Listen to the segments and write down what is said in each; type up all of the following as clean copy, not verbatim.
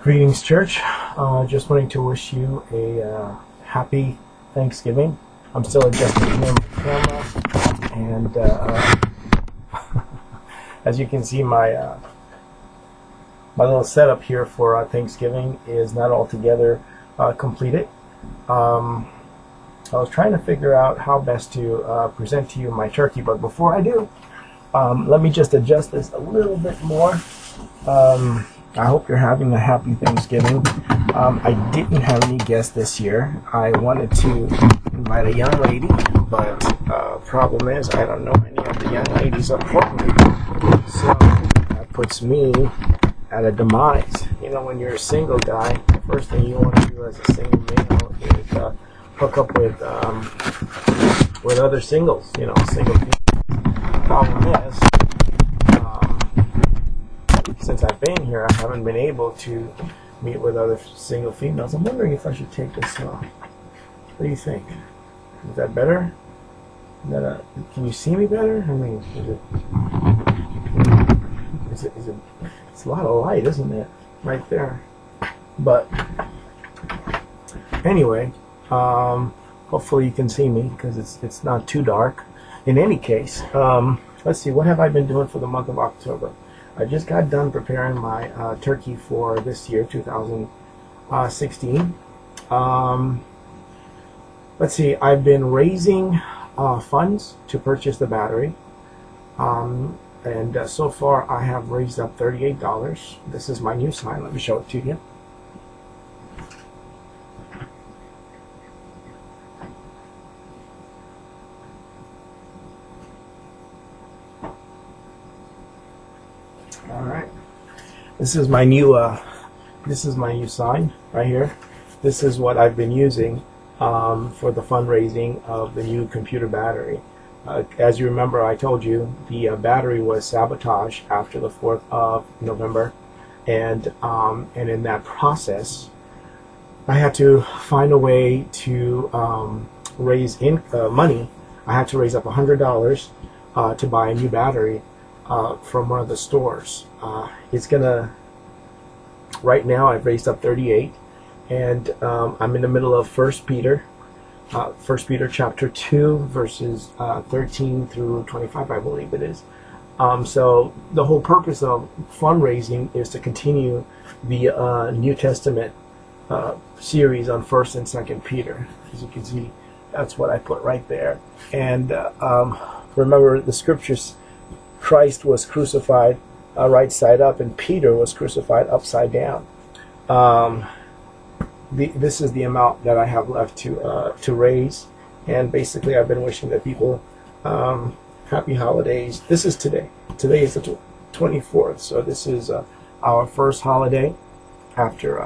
Greetings, church. Just wanting to wish you a happy Thanksgiving. I'm still adjusting here my camera, and as you can see, my little setup here for Thanksgiving is not altogether completed. I was trying to figure out how best to present to you my turkey, but before I do, let me just adjust this a little bit more. I hope you're having a happy Thanksgiving. I didn't have any guests this year. I wanted to invite a young lady, but problem is I don't know any of the young ladies up Portland. So that puts me at a demise. You know, when you're a single guy, the first thing you want to do as a single male is hook up with other singles, you know, single people. Problem is, since I've been here, I haven't been able to meet with other single females. I'm wondering if I should take this off. What do you think? Is that better? Can you see me better? I mean, it's a lot of light, isn't it? Right there. But anyway, hopefully you can see me because it's not too dark. In any case, let's see, what have I been doing for the month of October? I just got done preparing my turkey for this year, 2016. Let's see, I've been raising funds to purchase the battery. And so far I have raised up $38. This is my new sign. Let me show it to you. Alright, this is my new sign right here. This is what I've been using for the fundraising of the new computer battery. As you remember, I told you the battery was sabotaged after the 4th of November, and in that process I had to find a way to raise money. I had to raise up $100 to buy a new battery from one of the stores. Right now I've raised up 38, and I'm in the middle of 1 Peter chapter 2 verses 13 through 25, I believe it is. So the whole purpose of fundraising is to continue the New Testament series on 1st and 2nd Peter. As you can see, that's what I put right there. And remember the scriptures, Christ was crucified right side up, and Peter was crucified upside down. This is the amount that I have left to raise, and basically I've been wishing the people happy holidays. This is today. Today is the 24th, so this is our first holiday after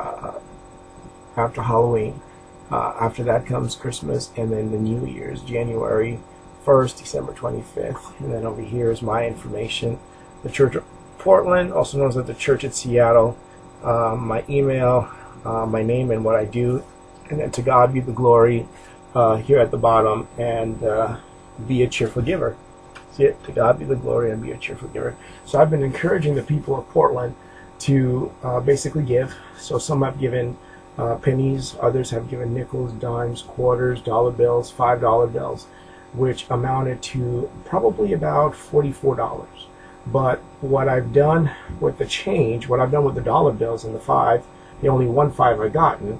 Halloween. After that comes Christmas, and then the New Year's, January 1st, December 25th, and then over here is my information. The Church of Portland, also known as the Church at Seattle, my email, my name and what I do, and then to God be the glory here at the bottom, and be a cheerful giver. See it? To God be the glory and be a cheerful giver. So I've been encouraging the people of Portland to basically give. So some have given pennies, others have given nickels, dimes, quarters, dollar bills, $5 bills, which amounted to probably about $44. But what I've done with the change, what I've done with the dollar bills and the the only one $5 I've gotten,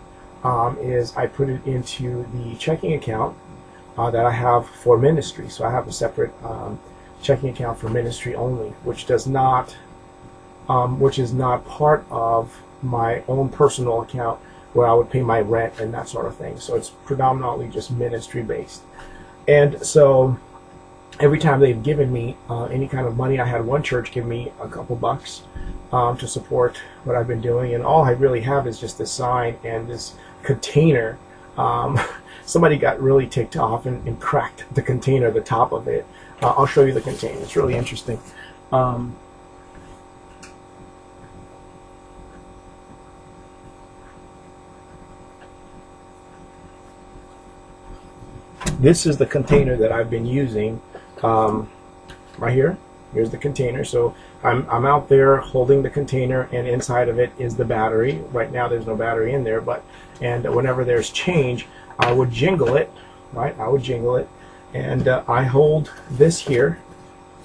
is I put it into the checking account that I have for ministry. So I have a separate checking account for ministry only, which is not part of my own personal account where I would pay my rent and that sort of thing. So it's predominantly just ministry based. And so every time they've given me any kind of money, I had one church give me a couple bucks to support what I've been doing, and all I really have is just this sign and this container. Somebody got really ticked off and cracked the container, the top of it. I'll show you the container. It's really interesting. This is the container that I've been using right here. Here's the container. So I'm out there holding the container, and inside of it is the battery. Right now there's no battery in there, and whenever there's change, I would jingle it, right? I would jingle it, and I hold this here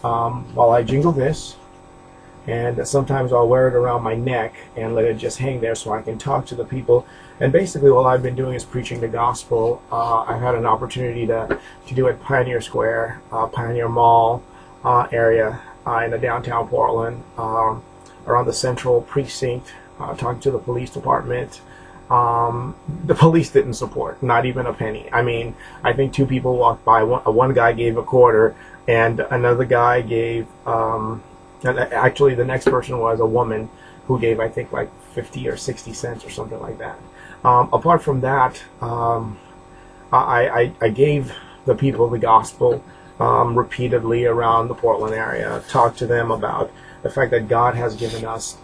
while I jingle this, and sometimes I'll wear it around my neck and let it just hang there so I can talk to the people. And basically what I've been doing is preaching the gospel. I've had an opportunity to do it Pioneer Square, Pioneer Mall area in the downtown Portland, around the Central Precinct, talking to the police department. The police didn't support, not even a penny. I mean, I think two people walked by. One guy gave a quarter, and another guy gave, and actually the next person was a woman who gave, I think, like 50 or 60 cents or something like that. Apart from that, I gave the people the gospel repeatedly around the Portland area, talked to them about the fact that God has given us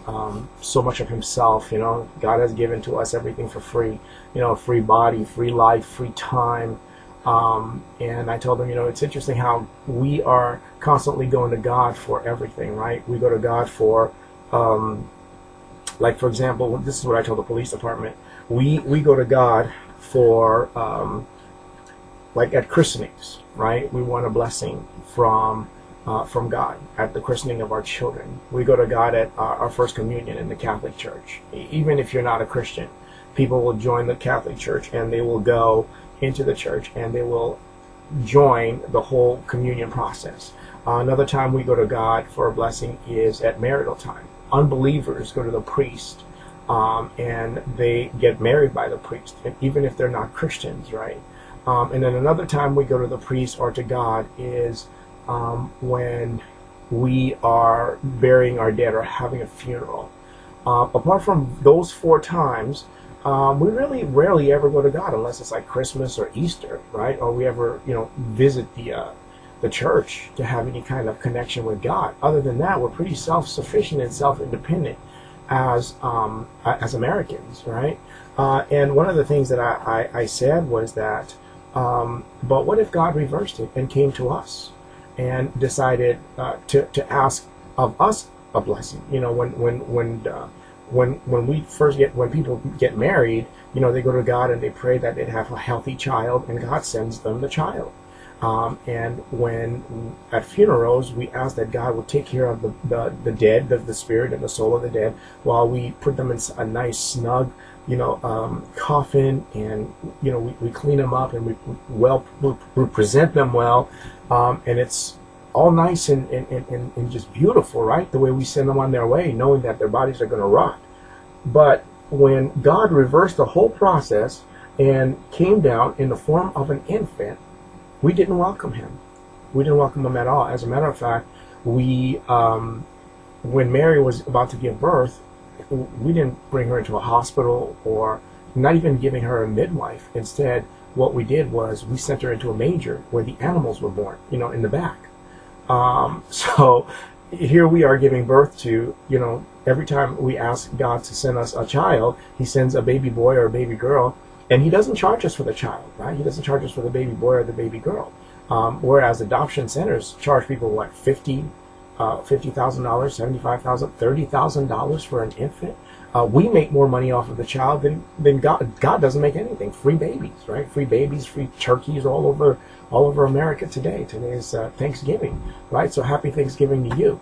so much of himself. God has given to us everything for free, a free body, free life, free time. And I told them, it's interesting how we are constantly going to God for everything, right? We go to God for, like, for example, this is what I told the police department. We go to God for, like at christenings, right? We want a blessing from God at the christening of our children. We go to God at our first communion in the Catholic Church. Even if you're not a Christian, people will join the Catholic Church and they will go into the church and they will join the whole communion process. Another time we go to God for a blessing is at marital time. Unbelievers go to the priest and they get married by the priest, and even if they're not Christians, right? And then another time we go to the priest or to God is when we are burying our dead or having a funeral. Apart from those 4 times, we really rarely ever go to God unless it's like Christmas or Easter, right? Or we ever, visit the church to have any kind of connection with God. Other than that, we're pretty self-sufficient and self-independent as Americans, right? And one of the things that I said was that, but what if God reversed it and came to us and decided to ask of us a blessing? When people get married, they go to God and they pray that they'd have a healthy child, and God sends them the child. And when at funerals, we ask that God will take care of the dead, the spirit and the soul of the dead, while we put them in a nice snug, coffin, and we clean them up and we present them well, and it's all nice and just beautiful, right? The way we send them on their way, knowing that their bodies are going to rot. But when God reversed the whole process and came down in the form of an infant, we didn't welcome him. We didn't welcome him at all. As a matter of fact, when Mary was about to give birth, we didn't bring her into a hospital or not even giving her a midwife. Instead, what we did was we sent her into a manger where the animals were born, in the back. So here we are giving birth to, every time we ask God to send us a child, he sends a baby boy or a baby girl, and he doesn't charge us for the child, right? He doesn't charge us for the baby boy or the baby girl. Whereas adoption centers charge people, what, $50,000, $75,000, $30,000 for an infant. We make more money off of the child than God. God doesn't make anything. Free babies, right? Free babies, free turkeys all over America today. Today is Thanksgiving, right? So happy Thanksgiving to you.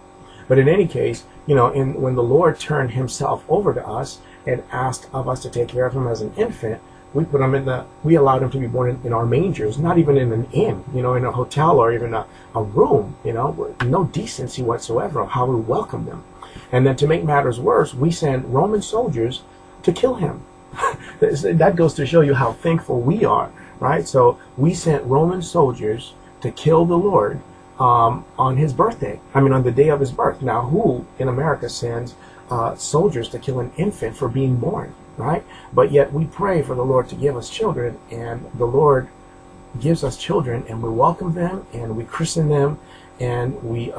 But in any case, when the Lord turned himself over to us and asked of us to take care of him as an infant, we allowed him to be born in our mangers, not even in an inn, in a hotel or even a room, with no decency whatsoever of how we welcome them. And then to make matters worse, we send Roman soldiers to kill him. That goes to show you how thankful we are, right? So we sent Roman soldiers to kill the Lord on his birthday. On the day of his birth. Now, who in America sends soldiers to kill an infant for being born, right? But yet we pray for the Lord to give us children, and the Lord gives us children, and we welcome them, and we christen them, and we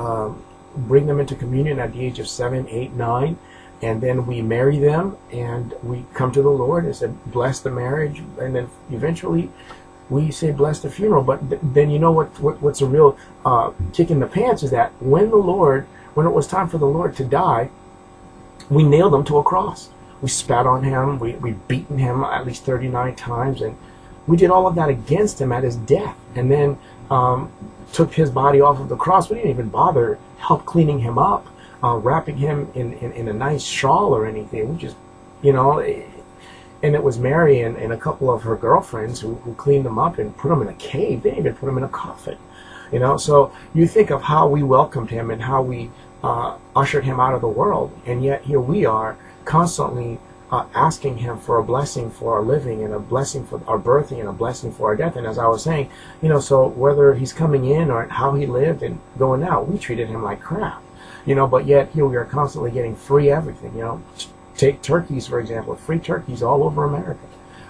bring them into communion at the age of 7, 8, 9, and then we marry them, and we come to the Lord and say, bless the marriage, and then eventually we say bless the funeral. But then you know what's a real kick in the pants is that when it was time for the Lord to die, we nailed him to a cross. We spat on him. We beaten him at least 39 times, and we did all of that against him at his death. And then took his body off of the cross. We didn't even bother help cleaning him up, wrapping him in a nice shawl or anything. We just, and it was Mary and a couple of her girlfriends who cleaned him up and put him in a cave. They didn't even put him in a coffin. So you think of how we welcomed him and how we ushered him out of the world, and yet here we are constantly asking him for a blessing for our living and a blessing for our birthing and a blessing for our death. And as I was saying, so whether he's coming in or how he lived and going out, we treated him like crap, but yet here we are constantly getting free everything. Take turkeys, for example, free turkeys all over America,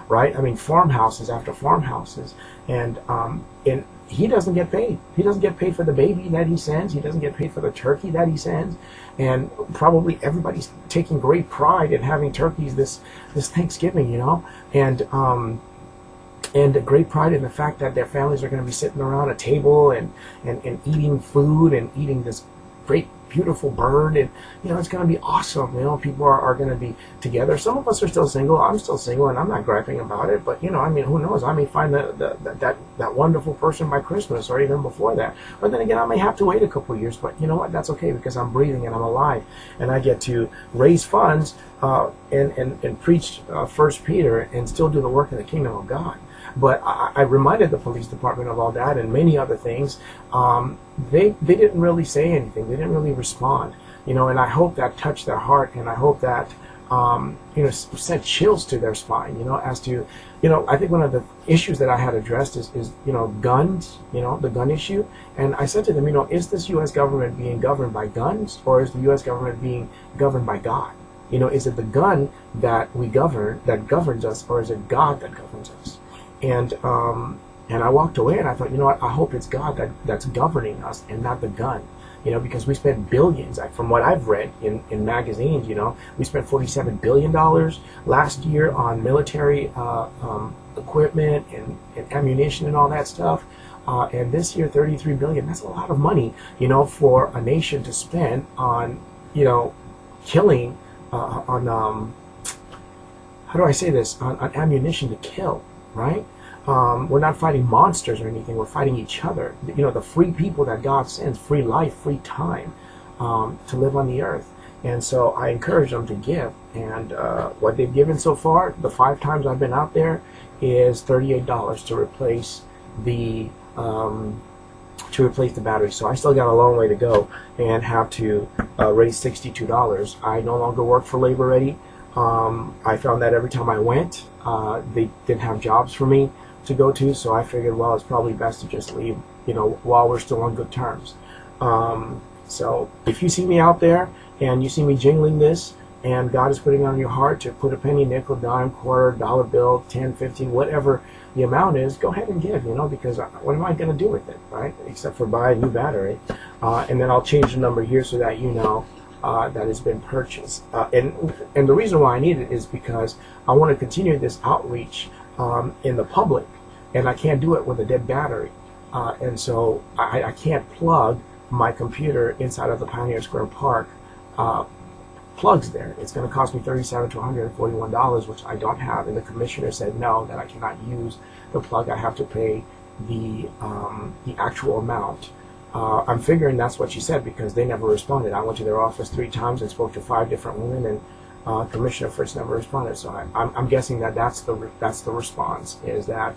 right? I mean, farmhouses after farmhouses, and he doesn't get paid. He doesn't get paid for the baby that he sends. He doesn't get paid for the turkey that he sends. And probably everybody's taking great pride in having turkeys this Thanksgiving, and great pride in the fact that their families are going to be sitting around a table and eating food and eating this great beautiful bird, and it's going to be awesome. People are going to be together. Some of us are still single. I'm still single, and I'm not griping about it. But who knows? I may find that wonderful person by Christmas or even before that. But then again, I may have to wait a couple of years. But you know what? That's okay, because I'm breathing and I'm alive, and I get to raise funds and preach 1 Peter and still do the work of the kingdom of God. But I reminded the police department of all that and many other things. They didn't really say anything. They didn't really respond. And I hope that touched their heart, and I hope that sent chills to their spine. As to I think one of the issues that I had addressed is guns. The gun issue. And I said to them, is this U.S. government being governed by guns, or is the U.S. government being governed by God? Is it the gun that we govern that governs us, or is it God that governs us? And I walked away and I thought, what? I hope it's God that's governing us and not the gun. Because we spent billions. From what I've read in magazines, we spent $47 billion last year on military equipment and ammunition and all that stuff. And this year, $33 billion. That's a lot of money, for a nation to spend on, killing, on how do I say this? On ammunition to kill. Right? We're not fighting monsters or anything. We're fighting each other. The free people that God sends, free life, free time to live on the earth. And so I encourage them to give. And what they've given so far, the 5 times I've been out there, is $38 to replace the battery. So I still got a long way to go and have to raise $62. I no longer work for Labor Ready. I found that every time I went, they didn't have jobs for me to go to, so I figured, well, it's probably best to just leave, while we're still on good terms. So if you see me out there and you see me jingling this, and God is putting it on your heart to put a penny, nickel, dime, quarter, dollar bill, 10, 15, whatever the amount is, go ahead and give, because what am I going to do with it, right? Except for buy a new battery. And then I'll change the number here so that that has been purchased. And the reason why I need it is because I want to continue this outreach in the public, and I can't do it with a dead battery. And so I can't plug my computer inside of the Pioneer Square Park plugs there. It's going to cost me $37 to $141, which I don't have. And the commissioner said no, that I cannot use the plug. I have to pay the actual amount. I'm figuring that's what she said, because they never responded. I went to their office 3 times and spoke to 5 different women, and Commissioner Fritz never responded. So I'm guessing that's the response, is that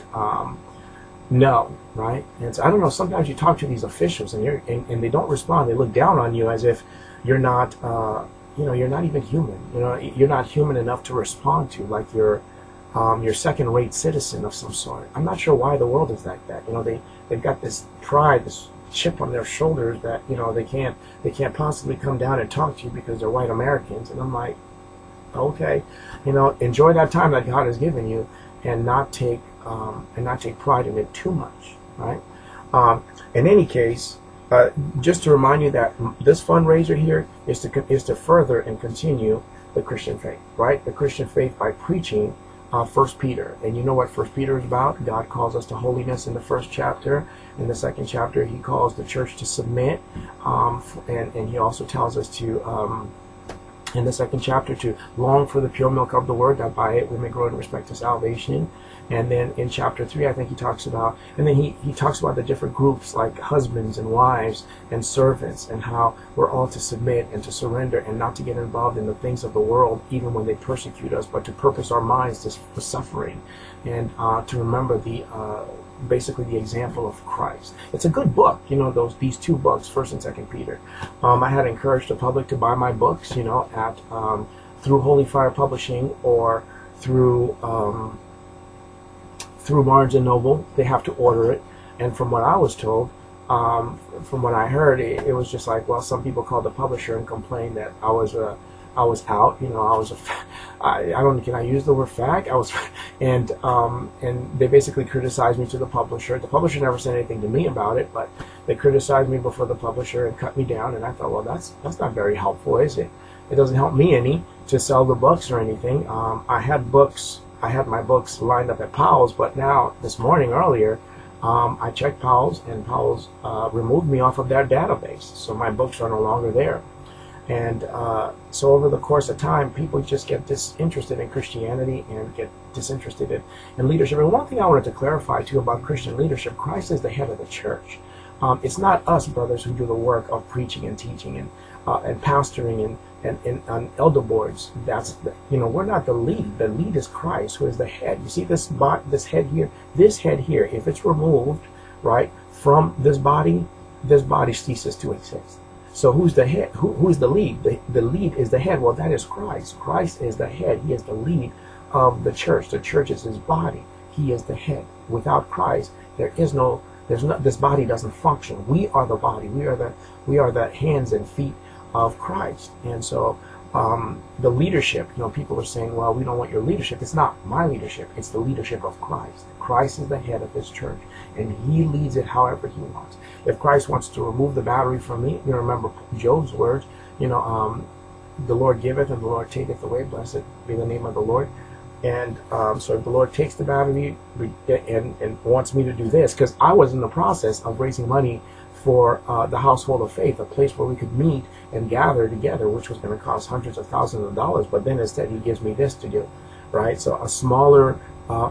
no, right? And so I don't know. Sometimes you talk to these officials and they don't respond. They look down on you as if you're not you're not even human. You're not human enough to respond to, like you're second-rate citizen of some sort. I'm not sure why the world is like that. They've got this pride, this chip on their shoulders that they can't possibly come down and talk to you because they're white Americans. And I'm like, okay, enjoy that time that God has given you, and not take pride in it too much, right? In any case, just to remind you that this fundraiser here is to further and continue the Christian faith, right? The Christian faith by preaching First Peter. And you know what First Peter is about? God calls us to holiness in the first chapter. In the second chapter, he calls the church to submit, and he also tells us to, in the second chapter, to long for the pure milk of the word, that by it we may grow in respect to salvation. And then in chapter 3, I think he talks about, and then he talks about the different groups like husbands and wives and servants, and how we're all to submit and to surrender and not to get involved in the things of the world, even when they persecute us, but to purpose our minds for suffering, and to remember basically the example of Christ. It's a good book, these two books, First and Second Peter. I had encouraged the public to buy my books, at through Holy Fire Publishing or through Barnes and Noble. They have to order it, and from what I was told, from what I heard, it was just like, well, some people called the publisher and complained that I was out. I don't know, can I use the word fag? And they basically criticized me to the publisher. The publisher never said anything to me about it, but they criticized me before the publisher and cut me down. And I thought, well, that's not very helpful, is it? It doesn't help me any to sell the books or anything. I had my books lined up at Powell's, but now this morning earlier, I checked Powell's, and Powell's removed me off of their database, so my books are no longer there. And so over the course of time, people just get disinterested in Christianity and get disinterested in leadership. And one thing I wanted to clarify too about Christian leadership: Christ is the head of the church. It's not us, brothers, who do the work of preaching and teaching and pastoring and on elder boards. We're not the lead. The lead is Christ, who is the head. You see this head here, if it's removed, right, from this body ceases to exist. So who's the head? Who is the lead? The lead is the head. Well, that is Christ. Christ is the head. He is the lead of the church. The church is his body. He is the head. Without Christ, this body doesn't function. We are the body. We are the hands and feet of Christ. And so the leadership, people are saying, well, we don't want your leadership. It's not my leadership. It's the leadership of Christ. Christ is the head of his church, and he leads it however he wants. If Christ wants to remove the battery from me, remember Job's words, the Lord giveth and the Lord taketh away. Blessed be the name of the Lord. And so if the Lord takes the battery and wants me to do this, because I was in the process of raising money for the household of faith, a place where we could meet and gather together, which was going to cost hundreds of thousands of dollars. But then instead he gives me this to do, right? So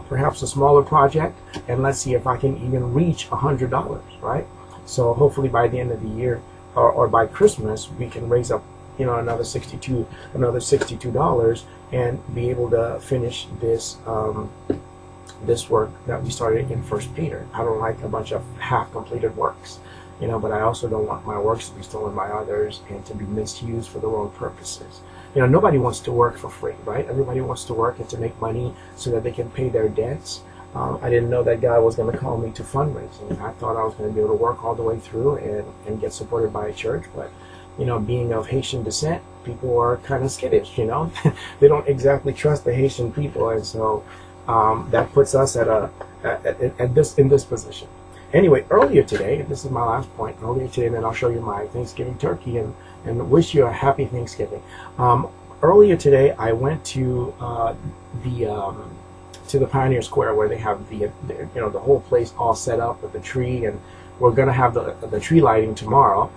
perhaps a smaller project, and let's see if I can even reach $100, right? So hopefully by the end of the year or by Christmas, we can raise up, another $62 and be able to finish this this work that we started in First Peter. I don't like a bunch of half-completed works, but I also don't want my works to be stolen by others and to be misused for the wrong purposes. Nobody wants to work for free, right? Everybody wants to work and to make money so that they can pay their debts. I didn't know that God was going to call me to fundraising. I thought I was going to be able to work all the way through and get supported by a church. But, being of Haitian descent, people are kind of skittish, They don't exactly trust the Haitian people. And so that puts us in this position. Anyway, earlier today, this is my last point, then I'll show you my Thanksgiving turkey and wish you a happy Thanksgiving. Earlier today, I went to the Pioneer Square, where they have the whole place all set up with the tree, and we're going to have the tree lighting tomorrow.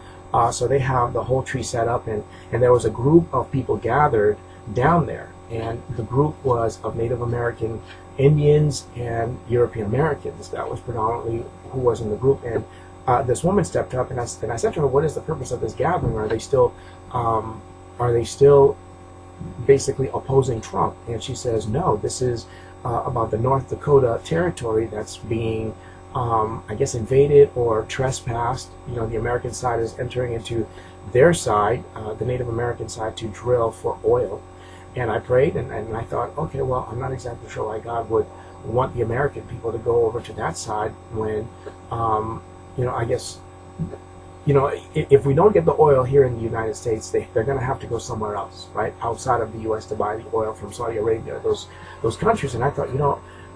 So they have the whole tree set up, and there was a group of people gathered down there, and the group was of Native American Indians and European Americans. That was predominantly who was in the group. And this woman stepped up, and I said to her, "What is the purpose of this gathering? Are they still basically opposing Trump?" And she says, "No, this is about the North Dakota territory that's being, I guess, invaded or trespassed. The American side is entering into their side, the Native American side, to drill for oil." And I prayed, and I thought, okay, well, I'm not exactly sure why God would want the American people to go over to that side when, I guess, if we don't get the oil here in the United States, they're going to have to go somewhere else, right, outside of the U.S. to buy the oil from Saudi Arabia, those countries. And I thought,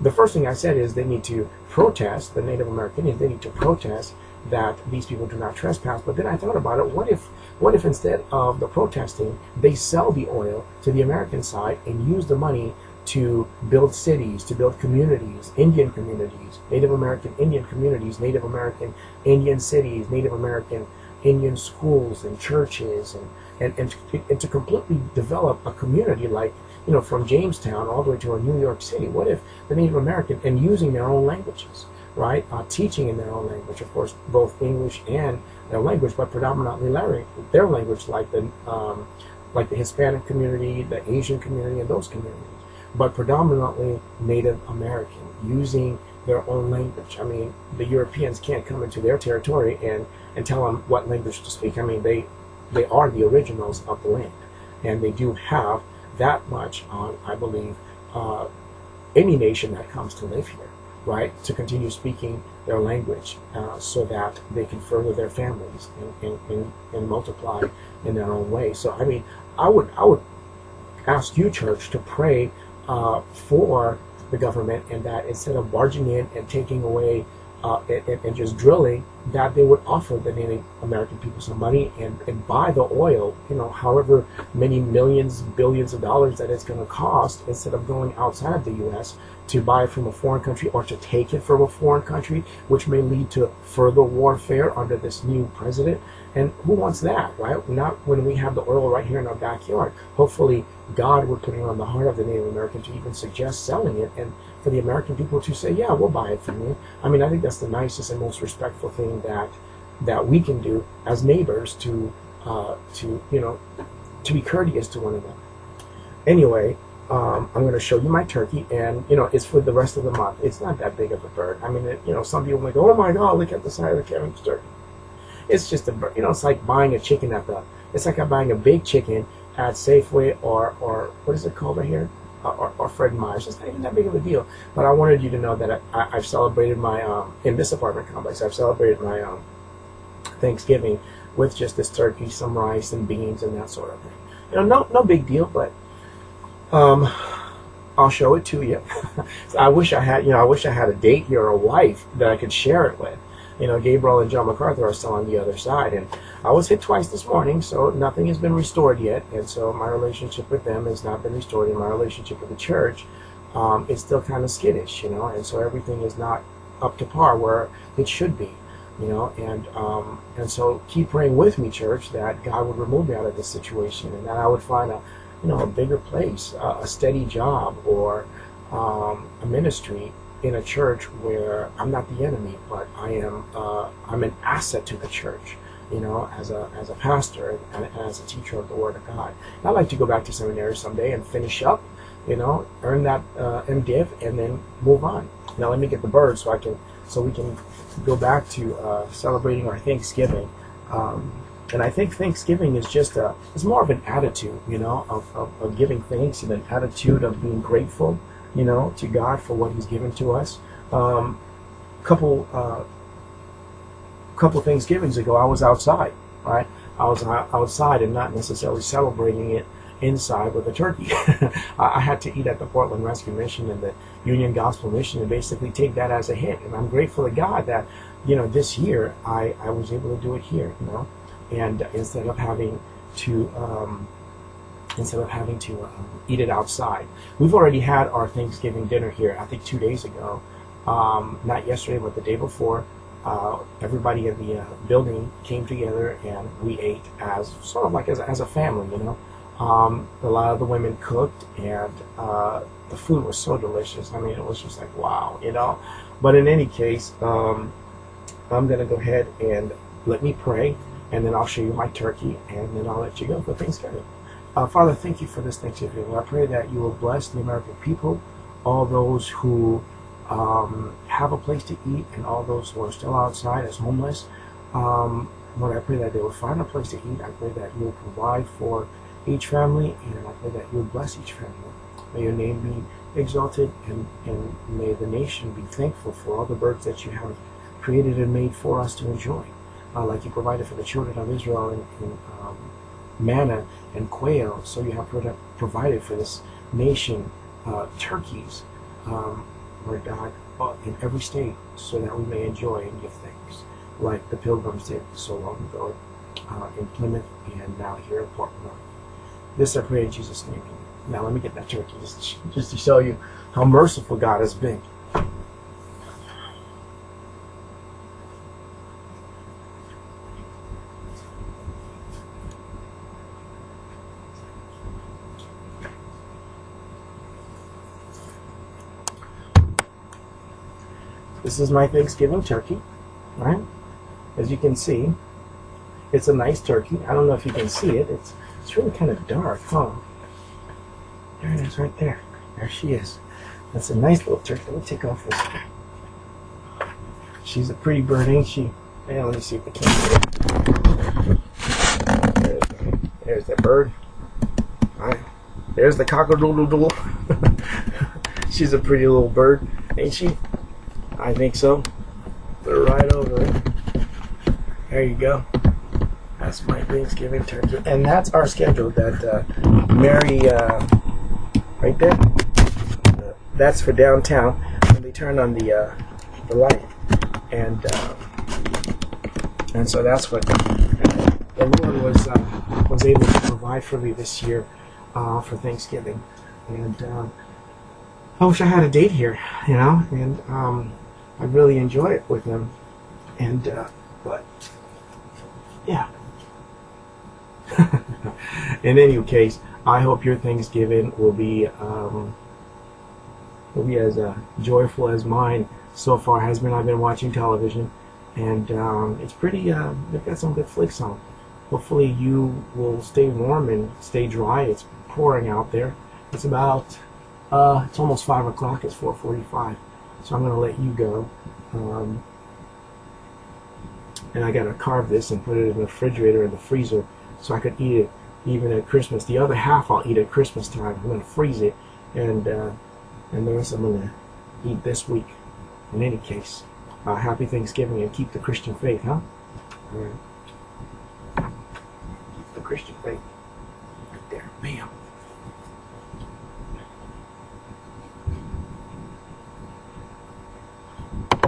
the first thing I said is they need to protest, the Native Americans, they need to protest that these people do not trespass. But then I thought about it, what if instead of the protesting, they sell the oil to the American side and use the money to build cities, to build communities, Indian communities, Native American Indian communities, Native American Indian cities, Native American Indian schools and churches, and to completely develop a community like, from Jamestown all the way to New York City. What if the Native American, and using their own languages, right? Teaching in their own language, of course, both English and their language, but predominantly their language, like the Hispanic community, the Asian community, and those communities, but predominantly Native American, using their own language. I mean, the Europeans can't come into their territory and tell them what language to speak. I mean, they are the originals of the land, and they do have that much on, I believe, any nation that comes to live here, right, to continue speaking their language, so that they can further their families and multiply in their own way. So, I mean, I would ask you, church, to pray for the government, and that instead of barging in and taking away and just drilling, that they would offer the Native American people some money and buy the oil, however many millions, billions of dollars that it's going to cost, instead of going outside the U.S. to buy it from a foreign country, or to take it from a foreign country, which may lead to further warfare under this new president. And who wants that, right? Not when we have the oil right here in our backyard. Hopefully, God would put it on the heart of the Native American to even suggest selling it, and for the American people to say, yeah, we'll buy it from you. I mean, I think that's the nicest and most respectful thing that we can do as neighbors, to be courteous to one another. Anyway, I'm going to show you my turkey, and it's for the rest of the month. It's not that big of a bird. I mean, some people might go, oh my God, look at the size of Kevin's turkey. It's just a bird. It's like buying a chicken it's like buying a big chicken at Safeway or what is it called right here? Or Fred Meyer's. It's not even that big of a deal. But I wanted you to know that I've celebrated my, in this apartment complex, I've celebrated my Thanksgiving with just this turkey, some rice and beans and that sort of thing. No big deal, but I'll show it to you. I wish I had a date here, or a wife that I could share it with. Gabriel and John MacArthur are still on the other side, and I was hit twice this morning, so nothing has been restored yet, and so my relationship with them has not been restored, and my relationship with the church is still kind of skittish, and so everything is not up to par where it should be, and so keep praying with me, church, that God would remove me out of this situation, and that I would find a bigger place, a steady job, or a ministry in a church where I'm not the enemy, but I'm an asset to the church, as a pastor and as a teacher of the Word of God. And I'd like to go back to seminary someday and finish up, earn that MDiv, and then move on. Now let me get the bird so we can go back to celebrating our Thanksgiving. And I think Thanksgiving is it's more of an attitude, of giving thanks, and an attitude of being grateful, to God for what He's given to us. Couple Thanksgivings ago, I was outside, right? I was outside and not necessarily celebrating it inside with a turkey. I had to eat at the Portland Rescue Mission and the Union Gospel Mission, and basically take that as a hit. And I'm grateful to God that, this year I was able to do it here, and instead of having to eat it outside. We've already had our Thanksgiving dinner here, I think 2 days ago. Not yesterday, but the day before. Everybody in the building came together, and we ate as sort of like as a family, A lot of the women cooked, and the food was so delicious. I mean, it was just like, wow, But in any case, I'm going to go ahead and let me pray, and then I'll show you my turkey, and then I'll let you go for Thanksgiving. Father, thank you for this Thanksgiving. I pray that you will bless the American people, all those who have a place to eat, and all those who are still outside as homeless. Lord, I pray that they will find a place to eat. I pray that you will provide for each family, and I pray that you will bless each family. May your name be exalted, and may the nation be thankful for all the birds that you have created and made for us to enjoy. Like you provided for the children of Israel in manna and quail, so you have provided for this nation turkeys, Lord God, in every state, so that we may enjoy and give thanks, like the Pilgrims did so long ago in Plymouth and now here in Portland. This I pray in Jesus' name. Now let me get that turkey just to show you how merciful God has been. This is my Thanksgiving turkey, right? As you can see, it's a nice turkey. I don't know if you can see it. It's really kind of dark, huh? There it is right there. There she is. That's a nice little turkey. Let me take off this. She's a pretty bird, ain't she? Yeah, let me see if the camera. There's that bird. All right. There's the cock-a-doodle-doodle. She's a pretty little bird, ain't she? I think so. Put her right over it. There you go. That's my Thanksgiving turkey. And that's our schedule that Mary, right there, that's for downtown when they turn on the light. And so that's what the Lord was able to provide for me this year for Thanksgiving. And I wish I had a date here, you know, and I really enjoy it with them. And but yeah. In any case, I hope your Thanksgiving will be as joyful as mine so far has been. I've been watching television, and it's pretty. They've got some good flicks on. Hopefully, you will stay warm and stay dry. It's pouring out there. It's about. It's almost 5 o'clock. It's 4:45. So I'm going to let you go. And I got to carve this and put it in the refrigerator and the freezer so I could eat it even at Christmas. The other half I'll eat at Christmas time. I'm going to freeze it, and the rest I'm going to eat this week. In any case, happy Thanksgiving, and keep the Christian faith, huh? All right. Keep the Christian faith. Right there. Bam.